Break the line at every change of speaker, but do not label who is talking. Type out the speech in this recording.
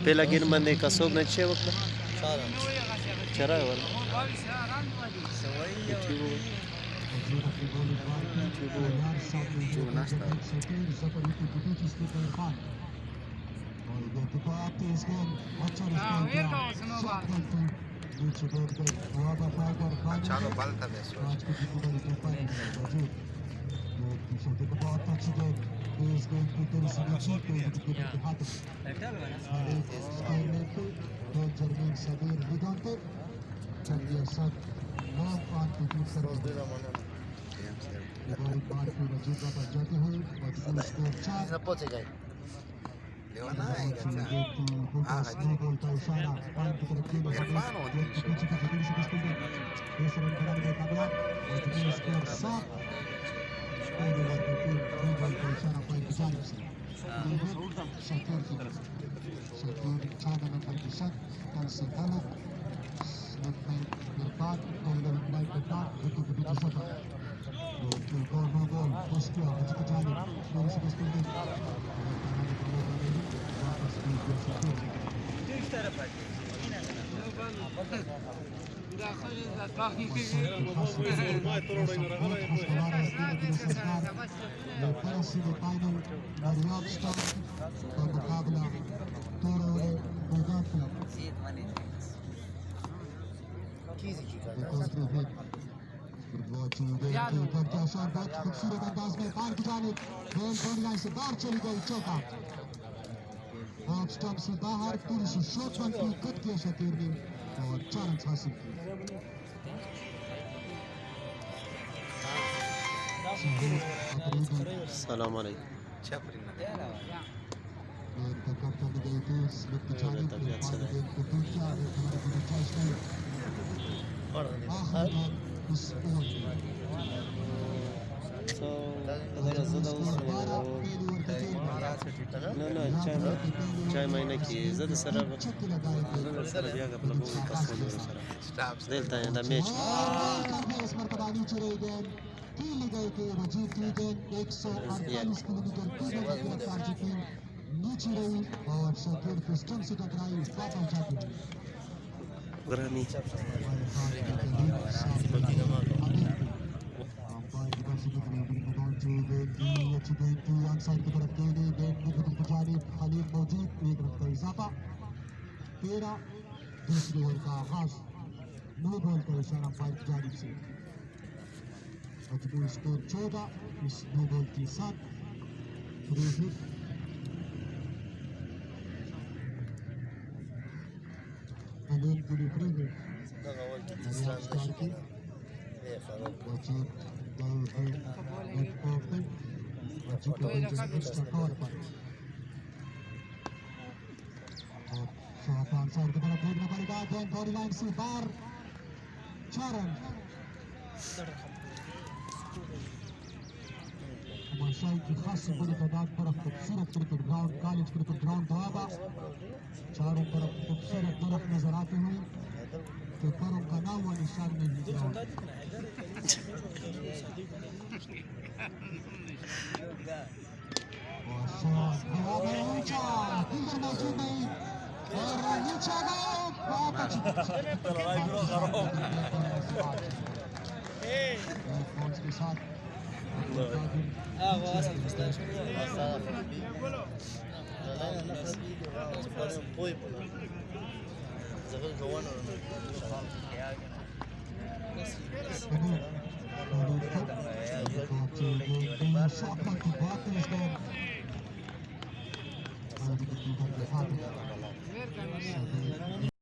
पहिला गेममध्ये का सोबण्याची आहे बघ चरा आहे वाला
Ciao, balta adesso. Non poți să-i dai. Leona e Germano खूबसूरत अंदाज में पार की जानिब गेंद बॉडी लाइन से बाहर चली गई चौका बॉक्स स्टंप से बाहर पूरी सी शॉट बनती कट किया शकीर ने और 4 रन हासिल किए
السلام عليكم چای مینه کې زه د سره بیا خپل بو تاسو سره دلته دا میچ Grammy
दूसरी ओवर का आगाज नो बॉल का इशारा अंपायर की जानिब से मजबूर स्कोर 14 इस नो बॉल के साथ फ्री हिट अलीम के लिए फ्री हिट स्टार की बची दाऊद एक ओपन बची को एक्स्ट्रा कवर पर शॉट साइड की तरफ फेंकना पड़ेगा गेंद बॉडी लाइन से बाहर 4 रन मशाई की खास बड़ी तादाद पर खूबसूरत cricket ground college cricket ground Doaba चारों तरफ खूबसूरत दरख्त नजर आते हैं कि परों का नाम व निशान नहीं ग्राउंड और शॉट हवा में ऊंचा फील्डर मौजूद नहीं और नीचे गए बहुत अच्छी पॉइंट्स के साथ shot by the Barclays then